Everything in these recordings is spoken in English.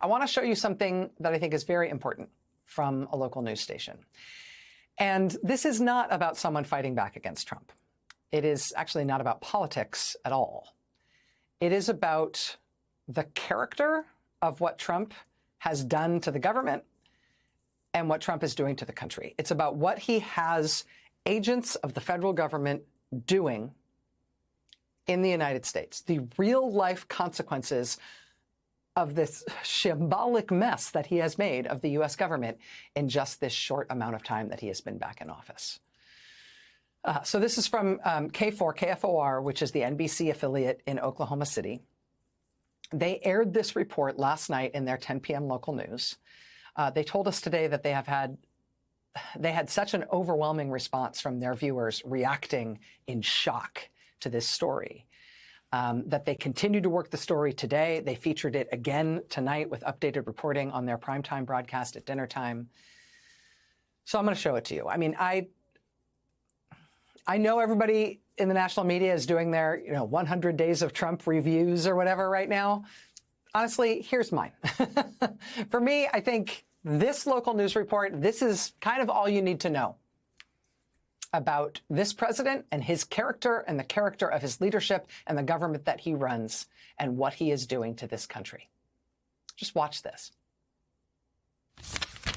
I want to show you something that I think is very important from a local news station. And this is not about someone fighting back against Trump. It is actually not about politics at all. It is about the character of what Trump has done to the government and what Trump is doing to the country. It's about what he has agents of the federal government doing in the United States, the real-life consequences of this shambolic mess that he has made of the U.S. government in just this short amount of time that he has been back in office. So this is from KFOR, which is the NBC affiliate in Oklahoma City. They aired this report last night in their 10 p.m. local news. They told us today that they had such an overwhelming response from their viewers reacting in shock to this story that they continued to work the story today. They featured it again tonight with updated reporting on their primetime broadcast at dinner time. So I'm going to show it to you. I mean, I know everybody in the national media is doing their 100 days of Trump reviews or whatever right now. Honestly, here's mine. For me, I think this local news report, this is kind of all you need to know about this president and his character and the character of his leadership and the government that he runs and what he is doing to this country. Just watch this.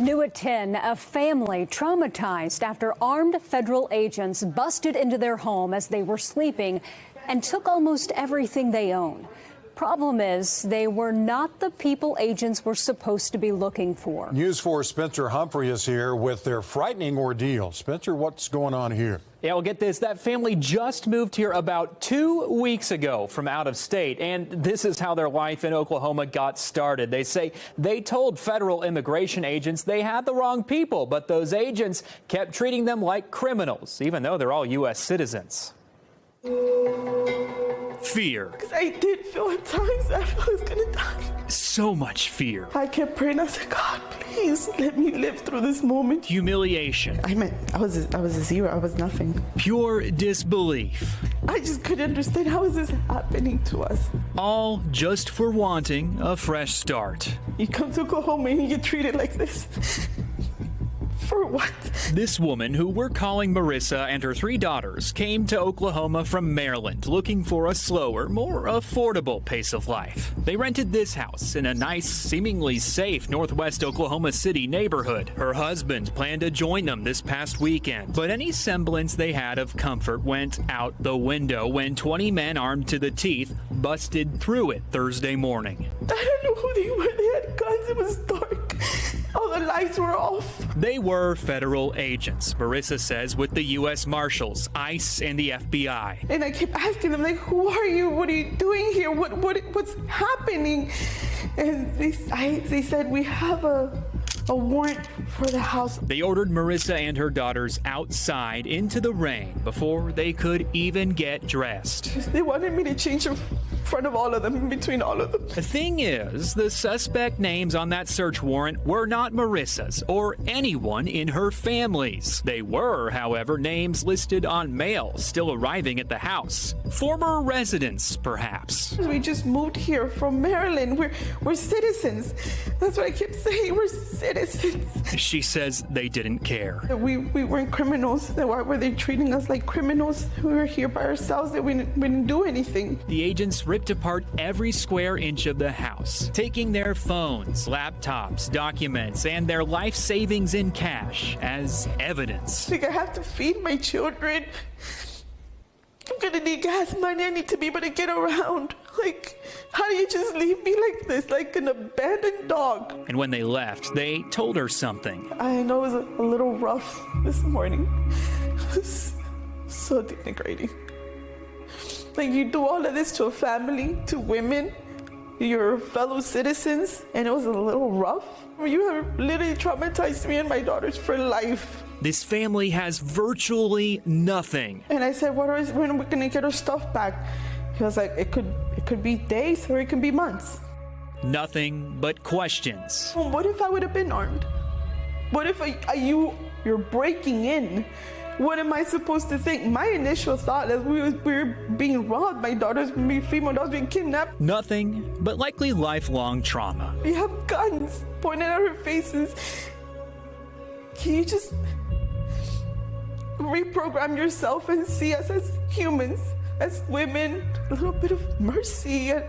New at 10, a family traumatized after armed federal agents busted into their home as they were sleeping and took almost everything they own. Problem is, they were not the people agents were supposed to be looking for. News 4's Spencer Humphrey is here with their frightening ordeal. Spencer, what's going on here? Yeah, well, get this. That family just moved here about 2 weeks ago from out of state, and this is how their life in Oklahoma got started. They say they told federal immigration agents they had the wrong people, but those agents kept treating them like criminals, even though they're all U.S. citizens. Fear. Because I did feel at times that I was going to die. So much fear. I kept praying. I said, God, please let me live through this moment. Humiliation. I was a zero. I was nothing. Pure disbelief. I just couldn't understand, how is this happening to us? All just for wanting a fresh start. You come to Oklahoma and you get treated like this. For what? This woman, who we're calling Marissa, and her 3 daughters came to Oklahoma from Maryland looking for a slower, more affordable pace of life. They rented this house in a nice, seemingly safe northwest Oklahoma City neighborhood. Her husband planned to join them this past weekend, but any semblance they had of comfort went out the window when 20 men armed to the teeth busted through it Thursday morning. I don't know who they were. They had guns. It was dark. All the lights were off. They were federal agents, Marissa says, with the U.S. Marshals, ICE, and the FBI. And I kept asking them, like, who are you? What are you doing here? What's happening? And they said, we have a warrant for the house. They ordered Marissa and her daughters outside into the rain before they could even get dressed. They wanted me to change in front of all of them, in between all of them. The thing is, the suspect names on that search warrant were not Marissa's or anyone in her family's. They were, however, names listed on mail still arriving at the house. Former residents, perhaps. We just moved here from Maryland. We're citizens. That's what I kept saying. We're citizens. She says they didn't care. We weren't criminals. Why were they treating us like criminals? We were here by ourselves. That we didn't do anything. The agents ripped apart every square inch of the house, taking their phones, laptops, documents, and their life savings in cash as evidence. Like, I have to feed my children. I'm gonna need gas money. I need to be able to get around. Like, how do you just leave me like this, like an abandoned dog? And when they left, they told her something. I know it was a little rough this morning. It was so denigrating. Like, you do all of this to a family, to women, your fellow citizens, and it was a little rough. You have literally traumatized me and my daughters for life. This family has virtually nothing. And I said, when are we gonna get our stuff back? He was like, it could be days or it can be months. Nothing but questions. Well, what if I would have been armed? What if you're breaking in What am I supposed to think? My initial thought is we were being robbed. My daughter's being female daughter's being kidnapped. Nothing but likely lifelong trauma. We have guns pointed at our faces. Can you just reprogram yourself and see us as humans, as women, a little bit of mercy, and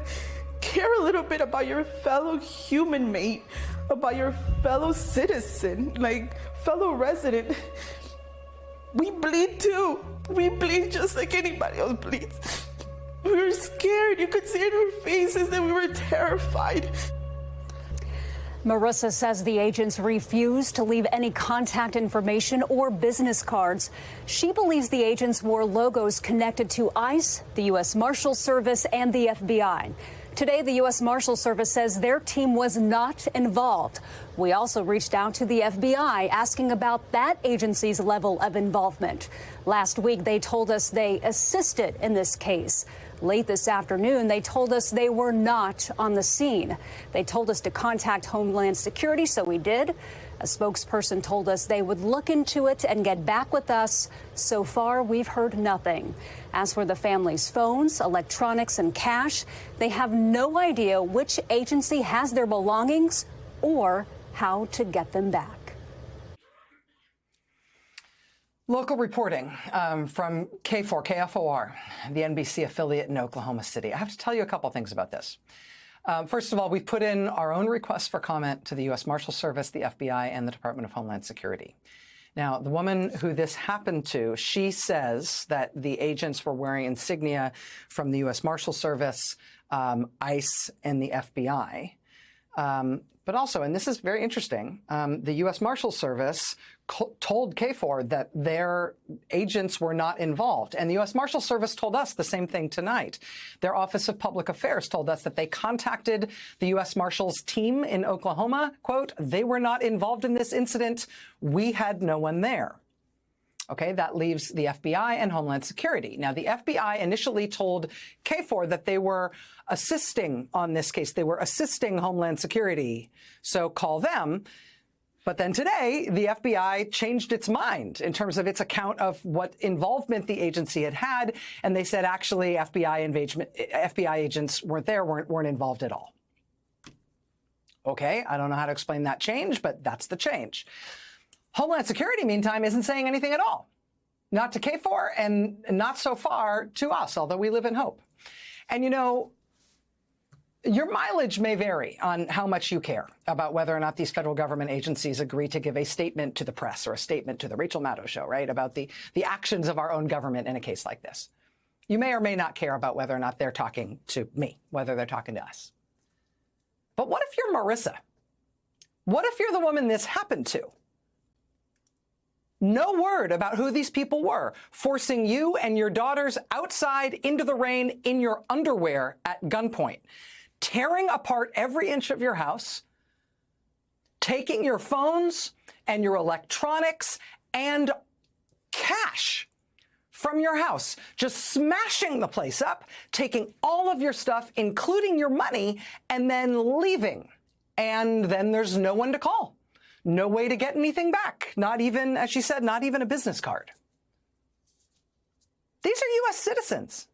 care a little bit about your fellow human mate, about your fellow citizen, like fellow resident. We bleed too. We bleed just like anybody else bleeds. We were scared. You could see in our faces that we were terrified. Marissa says the agents refused to leave any contact information or business cards. She believes the agents wore logos connected to ICE, the U.S. Marshals Service, and the FBI. Today, the U.S. Marshals Service says their team was not involved. We also reached out to the FBI asking about that agency's level of involvement. Last week, they told us they assisted in this case. Late this afternoon, they told us they were not on the scene. They told us to contact Homeland Security, so we did. A spokesperson told us they would look into it and get back with us. So far, we've heard nothing. As for the family's phones, electronics, and cash, they have no idea which agency has their belongings or how to get them back. Local reporting from KFOR, the NBC affiliate in Oklahoma City. I have to tell you a couple things about this. First of all, we've put in our own requests for comment to the U.S. Marshals Service, the FBI, and the Department of Homeland Security. Now, the woman who this happened to, she says that the agents were wearing insignia from the U.S. Marshals Service, ICE, and the FBI. But also, and this is very interesting, the U.S. Marshals Service told KFOR that their agents were not involved. And the U.S. Marshals Service told us the same thing tonight. Their Office of Public Affairs told us that they contacted the U.S. Marshals team in Oklahoma. Quote, they were not involved in this incident. We had no one there. Okay, that leaves the FBI and Homeland Security. Now, the FBI initially told KFOR that they were assisting on this case. They were assisting Homeland Security. So call them. But then today, the FBI changed its mind in terms of its account of what involvement the agency had had. And they said, actually, FBI agents weren't there, weren't involved at all. Okay, I don't know how to explain that change, but that's the change. Homeland Security, meantime, isn't saying anything at all. Not to KFOR and not so far to us, although we live in hope. And, you know, your mileage may vary on how much you care about whether or not these federal government agencies agree to give a statement to the press or a statement to the Rachel Maddow show, right, about the actions of our own government in a case like this. You may or may not care about whether or not they're talking to me, whether they're talking to us. But what if you're Marissa? What if you're the woman this happened to? No word about who these people were, forcing you and your daughters outside into the rain in your underwear at gunpoint, tearing apart every inch of your house, taking your phones and your electronics and cash from your house, just smashing the place up, taking all of your stuff, including your money, and then leaving. And then there's no one to call. No way to get anything back. Not even, as she said, not even a business card. These are U.S. citizens.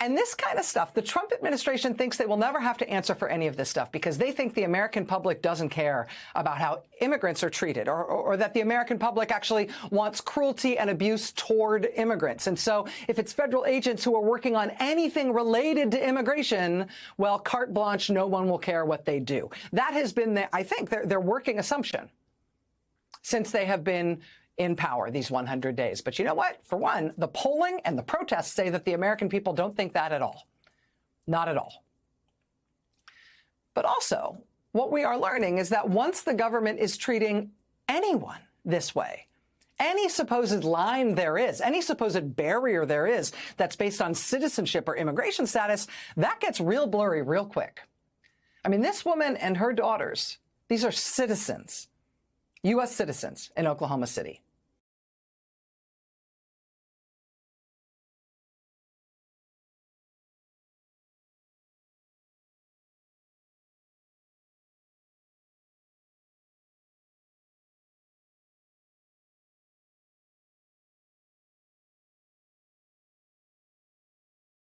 And this kind of stuff, the Trump administration thinks they will never have to answer for any of this stuff because they think the American public doesn't care about how immigrants are treated or that the American public actually wants cruelty and abuse toward immigrants. And so if it's federal agents who are working on anything related to immigration, well, carte blanche, no one will care what they do. That has been, I think, their working assumption since they have been in power these 100 days. But you know what? For one, the polling and the protests say that the American people don't think that at all. Not at all. But also, what we are learning is that once the government is treating anyone this way, any supposed line there is, any supposed barrier there is that's based on citizenship or immigration status, that gets real blurry real quick. I mean, this woman and her daughters, these are citizens, U.S. citizens in Oklahoma City.